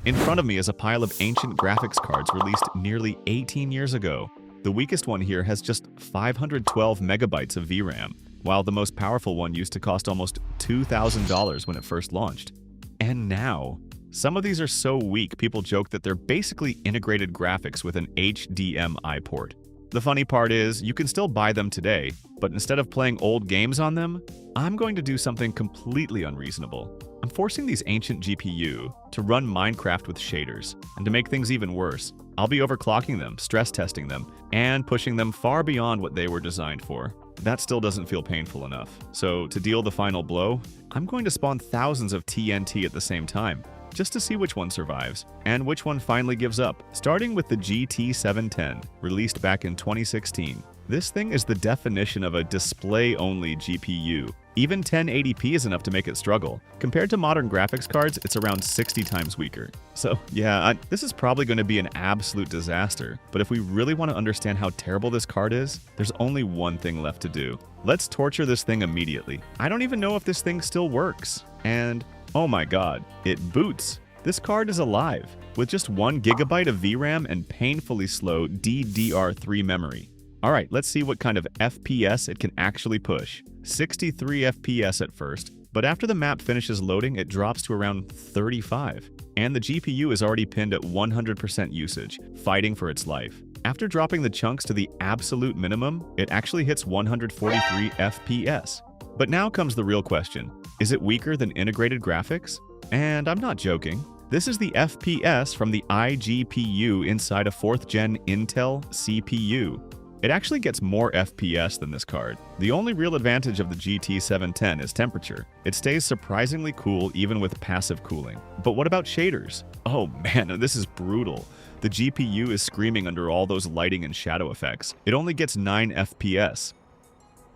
In front of me is a pile of ancient graphics cards released nearly 18 years ago. The weakest one here has just 512 megabytes of VRAM, while the most powerful one used to cost almost $2,000 when it first launched. And now, some of these are so weak people joke that they're basically integrated graphics with an HDMI port. The funny part is, you can still buy them today, but instead of playing old games on them, I'm going to do something completely unreasonable. I'm forcing these ancient GPU to run Minecraft with shaders, and to make things even worse, I'll be overclocking them, stress testing them, and pushing them far beyond what they were designed for. That still doesn't feel painful enough. So to deal the final blow, I'm going to spawn thousands of TNT at the same time, just to see which one survives, and which one finally gives up, starting with the GT710, released back in 2016. This thing is the definition of a display-only GPU. Even 1080p is enough to make it struggle. Compared to modern graphics cards, it's around 60 times weaker. So yeah, this is probably going to be an absolute disaster, but if we really want to understand how terrible this card is, there's only one thing left to do. Let's torture this thing immediately. I don't even know if this thing still works. And oh my god, it boots. This card is alive, with just 1 gigabyte of VRAM and painfully slow DDR3 memory. Alright, let's see what kind of FPS it can actually push. 63 FPS at first, but after the map finishes loading, it drops to around 35. And the GPU is already pinned at 100% usage, fighting for its life. After dropping the chunks to the absolute minimum, it actually hits 143 FPS. But now comes the real question. Is it weaker than integrated graphics? And I'm not joking. This is the FPS from the iGPU inside a 4th gen Intel CPU. It actually gets more FPS than this card. The only real advantage of the GT710 is temperature. It stays surprisingly cool even with passive cooling. But what about shaders? Oh man, this is brutal. The GPU is screaming under all those lighting and shadow effects. It only gets 9 FPS.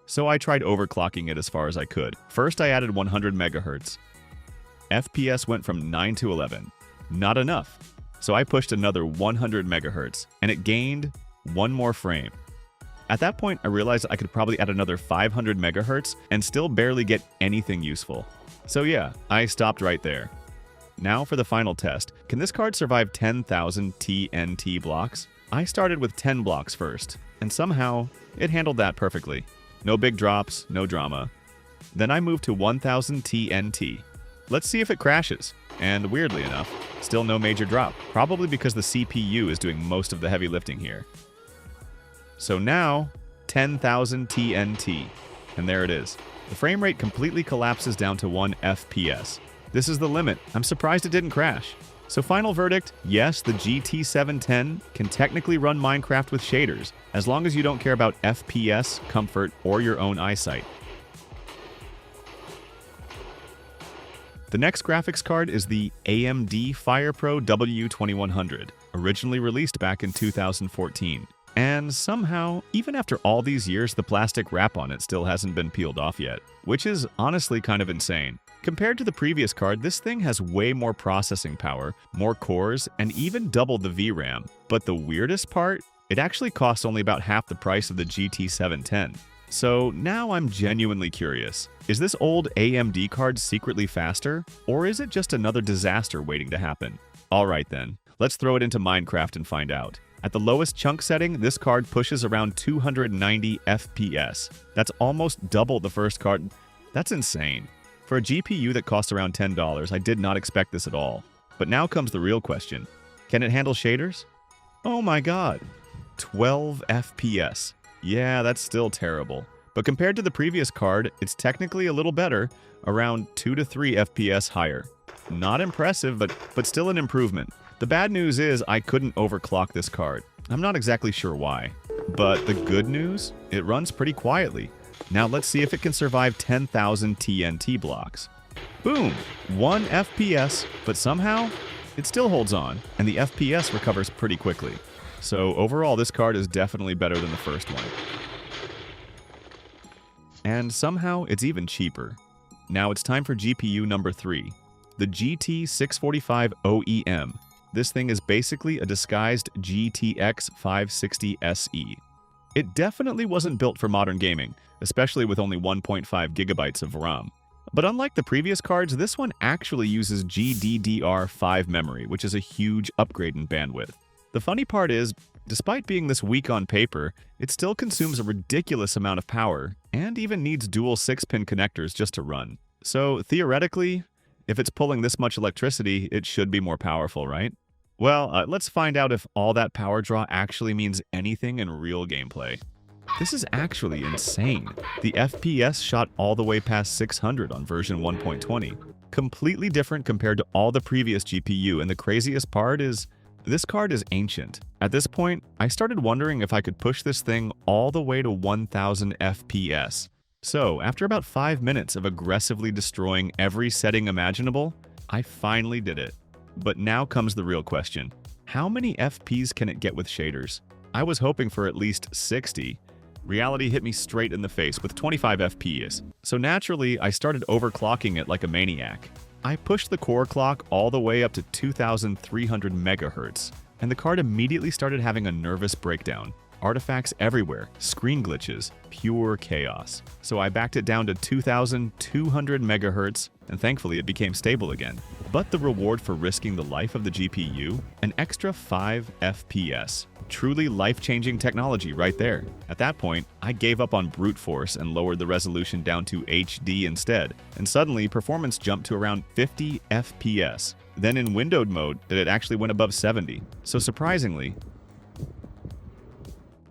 So I tried overclocking it as far as I could. First I added 100 MHz. FPS went from 9 to 11. Not enough. So I pushed another 100 MHz, and it gained 1 more frame. At that point, I realized I could probably add another 500 MHz and still barely get anything useful. So yeah, I stopped right there. Now for the final test. Can this card survive 10,000 TNT blocks? I started with 10 blocks first, and somehow it handled that perfectly. No big drops, no drama. Then I moved to 1000 TNT. Let's see if it crashes. And weirdly enough, still no major drop, probably because the CPU is doing most of the heavy lifting here. So now, 10,000 TNT. And there it is. The frame rate completely collapses down to 1 FPS. This is the limit. I'm surprised it didn't crash. So final verdict, yes, the GT710 can technically run Minecraft with shaders, as long as you don't care about FPS, comfort, or your own eyesight. The next graphics card is the AMD FirePro W2100, originally released back in 2014. And somehow, even after all these years, the plastic wrap on it still hasn't been peeled off yet, which is honestly kind of insane. Compared to the previous card, this thing has way more processing power, more cores, and even double the VRAM. But the weirdest part? It actually costs only about half the price of the GT710. So now I'm genuinely curious. Is this old AMD card secretly faster? Or is it just another disaster waiting to happen? Alright then, let's throw it into Minecraft and find out. At the lowest chunk setting, this card pushes around 290 FPS. That's almost double the first card. That's insane. For a GPU that costs around $10, I did not expect this at all. But now comes the real question. Can it handle shaders? Oh my god. 12 FPS. Yeah, that's still terrible. But compared to the previous card, it's technically a little better, around 2 to 3 FPS higher. Not impressive, but still an improvement. The bad news is I couldn't overclock this card. I'm not exactly sure why. But the good news? It runs pretty quietly. Now let's see if it can survive 10,000 TNT blocks. Boom! 1 FPS, but somehow it still holds on, and the FPS recovers pretty quickly. So overall, this card is definitely better than the first one. And somehow it's even cheaper. Now it's time for GPU number 3, the GT645 OEM. This thing is basically a disguised GTX 560 SE. It definitely wasn't built for modern gaming, especially with only 1.5 gigabytes of RAM. But unlike the previous cards, this one actually uses GDDR5 memory, which is a huge upgrade in bandwidth. The funny part is, despite being this weak on paper, it still consumes a ridiculous amount of power, and even needs dual 6-pin connectors just to run. So theoretically, if it's pulling this much electricity, it should be more powerful, right? Well, let's find out if all that power draw actually means anything in real gameplay. This is actually insane. The FPS shot all the way past 600 on version 1.20. Completely different compared to all the previous GPU, and the craziest part is, this card is ancient. At this point, I started wondering if I could push this thing all the way to 1000 FPS. So, after about 5 minutes of aggressively destroying every setting imaginable, I finally did it. But now comes the real question. How many FPs can it get with shaders? I was hoping for at least 60. Reality hit me straight in the face with 25 FPS. So naturally, I started overclocking it like a maniac. I pushed the core clock all the way up to 2300 MHz, and the card immediately started having a nervous breakdown. Artifacts everywhere, screen glitches, pure chaos. So I backed it down to 2200 MHz, and thankfully it became stable again. But the reward for risking the life of the GPU? An extra 5 FPS. Truly life-changing technology right there. At that point, I gave up on brute force and lowered the resolution down to HD instead, and suddenly performance jumped to around 50 FPS. Then in windowed mode, it actually went above 70. So surprisingly,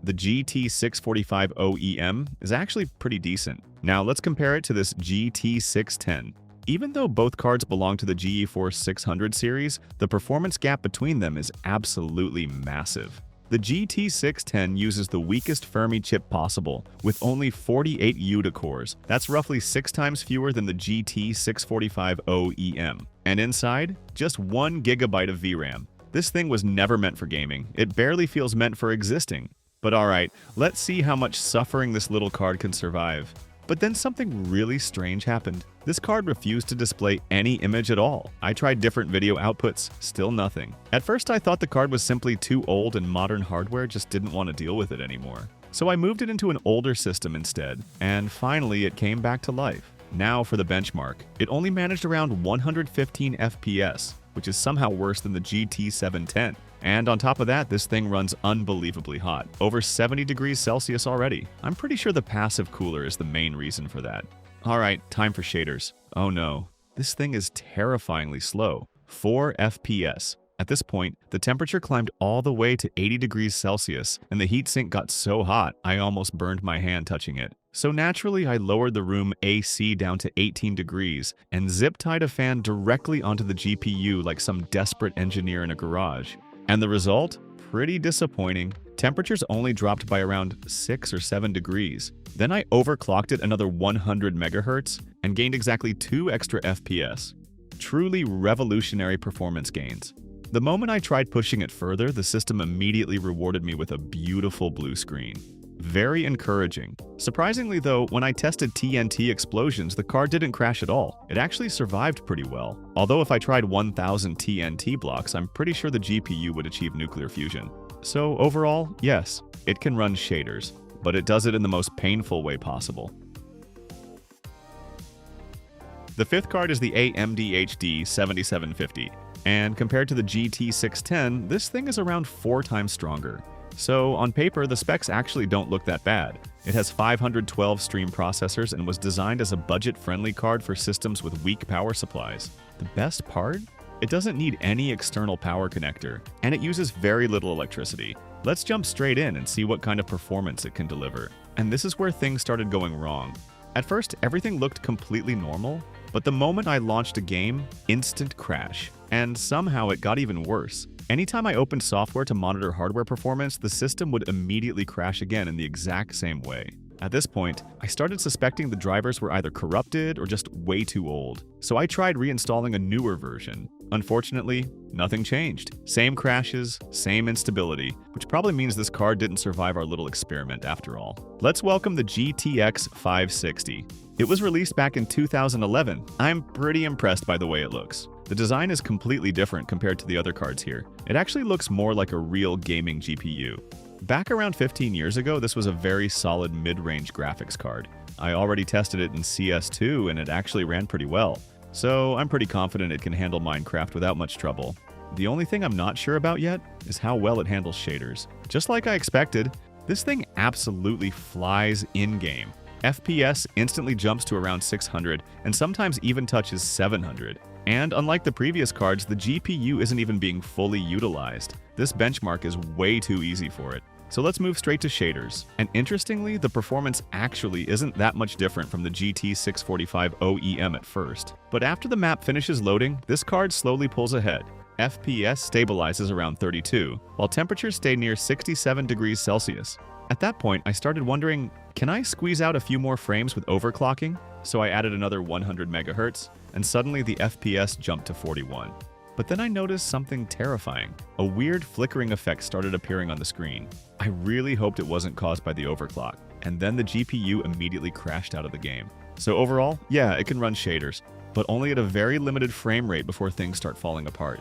the GT645 OEM is actually pretty decent. Now let's compare it to this GT610. Even though both cards belong to the GeForce 600 series, the performance gap between them is absolutely massive. The GT610 uses the weakest Fermi chip possible, with only 48 UDA cores. That's roughly 6 times fewer than the GT645 OEM. And inside, just 1 GB of VRAM. This thing was never meant for gaming. It barely feels meant for existing. But alright, let's see how much suffering this little card can survive. But then something really strange happened. This card refused to display any image at all. I tried different video outputs, still nothing. At first I thought the card was simply too old and modern hardware just didn't want to deal with it anymore. So I moved it into an older system instead, and finally it came back to life. Now for the benchmark. It only managed around 115 FPS, which is somehow worse than the GT710. And on top of that, this thing runs unbelievably hot, over 70 degrees Celsius already. I'm pretty sure the passive cooler is the main reason for that. Alright, time for shaders. Oh no, this thing is terrifyingly slow. 4 FPS. At this point, the temperature climbed all the way to 80 degrees Celsius, and the heatsink got so hot, I almost burned my hand touching it. So naturally, I lowered the room AC down to 18 degrees, and zip-tied a fan directly onto the GPU like some desperate engineer in a garage. And the result? Pretty disappointing. Temperatures only dropped by around 6 or 7 degrees. Then I overclocked it another 100 MHz and gained exactly 2 extra FPS. Truly revolutionary performance gains. The moment I tried pushing it further, the system immediately rewarded me with a beautiful blue screen. Very encouraging. Surprisingly though, when I tested TNT explosions, the card didn't crash at all. It actually survived pretty well. Although if I tried 1000 TNT blocks, I'm pretty sure the GPU would achieve nuclear fusion. So overall, yes, it can run shaders, but it does it in the most painful way possible. The fifth card is the AMD HD 7750, and compared to the GT610, this thing is around 4 times stronger. So on paper, the specs actually don't look that bad. It has 512 stream processors and was designed as a budget-friendly card for systems with weak power supplies. The best part? It doesn't need any external power connector, and it uses very little electricity. Let's jump straight in and see what kind of performance it can deliver. And this is where things started going wrong. At first, everything looked completely normal, but the moment I launched a game, instant crash. And somehow it got even worse. Anytime I opened software to monitor hardware performance, the system would immediately crash again in the exact same way. At this point, I started suspecting the drivers were either corrupted or just way too old. So I tried reinstalling a newer version. Unfortunately, nothing changed. Same crashes, same instability, which probably means this card didn't survive our little experiment after all. Let's welcome the GTX 560. It was released back in 2011. I'm pretty impressed by the way it looks. The design is completely different compared to the other cards here. It actually looks more like a real gaming GPU. Back around 15 years ago, this was a very solid mid-range graphics card. I already tested it in CS2 and it actually ran pretty well. So I'm pretty confident it can handle Minecraft without much trouble. The only thing I'm not sure about yet is how well it handles shaders. Just like I expected, this thing absolutely flies in-game. FPS instantly jumps to around 600 and sometimes even touches 700. And unlike the previous cards, the GPU isn't even being fully utilized. This benchmark is way too easy for it. So let's move straight to shaders. And interestingly, the performance actually isn't that much different from the GT645 OEM at first. But after the map finishes loading, this card slowly pulls ahead. FPS stabilizes around 32, while temperatures stay near 67 degrees Celsius. At that point, I started wondering, can I squeeze out a few more frames with overclocking? So I added another 100 MHz, and suddenly the FPS jumped to 41. But then I noticed something terrifying. A weird flickering effect started appearing on the screen. I really hoped it wasn't caused by the overclock, and then the GPU immediately crashed out of the game. So overall, yeah, it can run shaders, but only at a very limited frame rate before things start falling apart.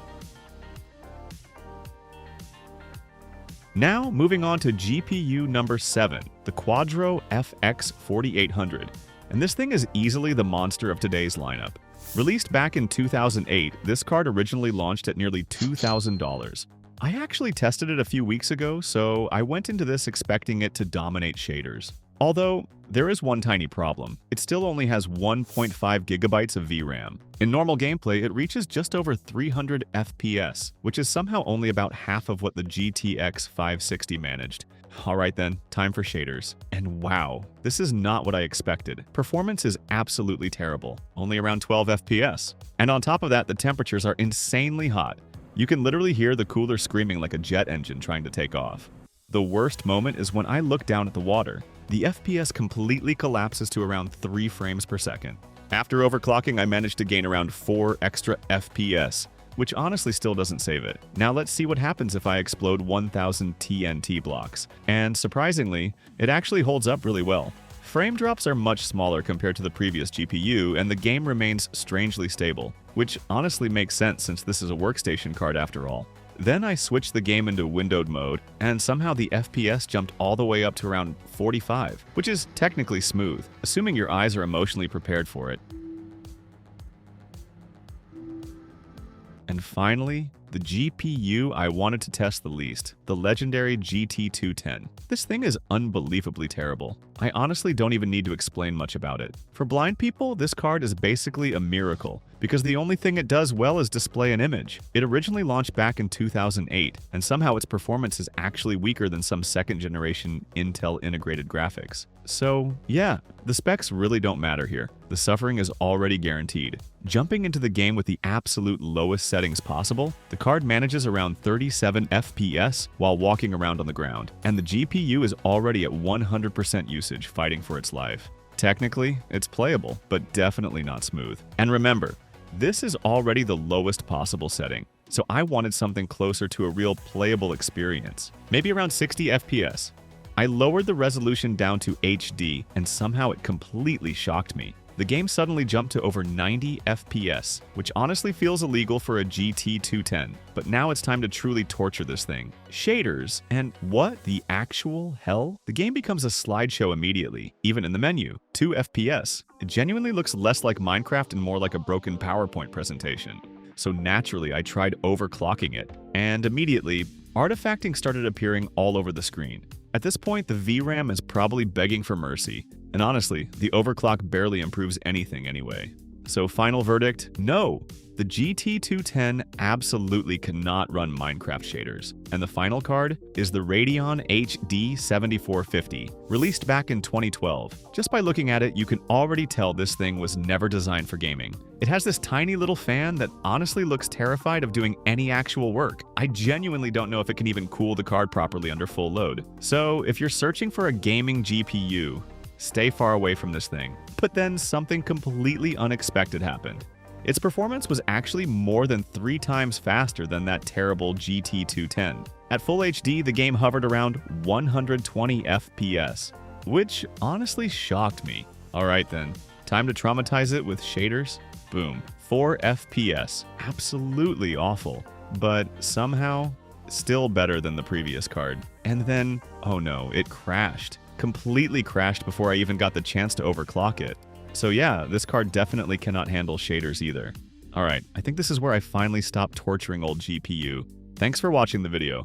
Now, moving on to GPU number 7, the Quadro FX 4800. And this thing is easily the monster of today's lineup. Released back in 2008, this card originally launched at nearly $2,000. I actually tested it a few weeks ago, so I went into this expecting it to dominate shaders. Although, there is one tiny problem. It still only has 1.5 gigabytes of VRAM. In normal gameplay, it reaches just over 300 FPS, which is somehow only about half of what the GTX 560 managed. Alright then, time for shaders. And wow, this is not what I expected. Performance is absolutely terrible, only around 12 FPS. And on top of that, the temperatures are insanely hot. You can literally hear the cooler screaming like a jet engine trying to take off. The worst moment is when I look down at the water. The FPS completely collapses to around 3 frames per second. After overclocking, I managed to gain around 4 extra FPS, which honestly still doesn't save it. Now let's see what happens if I explode 1000 TNT blocks. And surprisingly, it actually holds up really well. Frame drops are much smaller compared to the previous GPU, and the game remains strangely stable, which honestly makes sense since this is a workstation card after all. Then I switched the game into windowed mode, and somehow the FPS jumped all the way up to around 45, which is technically smooth, assuming your eyes are emotionally prepared for it. And finally, the GPU I wanted to test the least, the legendary GT210. This thing is unbelievably terrible. I honestly don't even need to explain much about it. For blind people, this card is basically a miracle, because the only thing it does well is display an image. It originally launched back in 2008, and somehow its performance is actually weaker than some second-generation Intel integrated graphics. So yeah, the specs really don't matter here. The suffering is already guaranteed. Jumping into the game with the absolute lowest settings possible, the card manages around 37 FPS while walking around on the ground, and the GPU is already at 100% usage, fighting for its life. Technically, it's playable, but definitely not smooth. And remember, this is already the lowest possible setting, so I wanted something closer to a real playable experience, maybe around 60 FPS. I lowered the resolution down to HD, and somehow it completely shocked me. The game suddenly jumped to over 90 FPS, which honestly feels illegal for a GT210, but now it's time to truly torture this thing. Shaders, and what the actual hell? The game becomes a slideshow immediately, even in the menu. 2 FPS. It genuinely looks less like Minecraft and more like a broken PowerPoint presentation. So naturally, I tried overclocking it, and immediately, artifacting started appearing all over the screen. At this point, the VRAM is probably begging for mercy, and honestly, the overclock barely improves anything anyway. So final verdict, no! The GT210 absolutely cannot run Minecraft shaders, and the final card is the Radeon HD 7450, released back in 2012. Just by looking at it, you can already tell this thing was never designed for gaming. It has this tiny little fan that honestly looks terrified of doing any actual work. I genuinely don't know if it can even cool the card properly under full load. So if you're searching for a gaming GPU, stay far away from this thing. But then something completely unexpected happened. Its performance was actually more than 3 times faster than that terrible GT210. At full HD, the game hovered around 120 FPS, which honestly shocked me. Alright then, time to traumatize it with shaders? Boom. 4 FPS. Absolutely awful. But somehow, still better than the previous card. And then, oh no, it crashed. completely crashed before I even got the chance to overclock it. So yeah, this card definitely cannot handle shaders either. Alright, I think this is where I finally stopped torturing old GPU. Thanks for watching the video.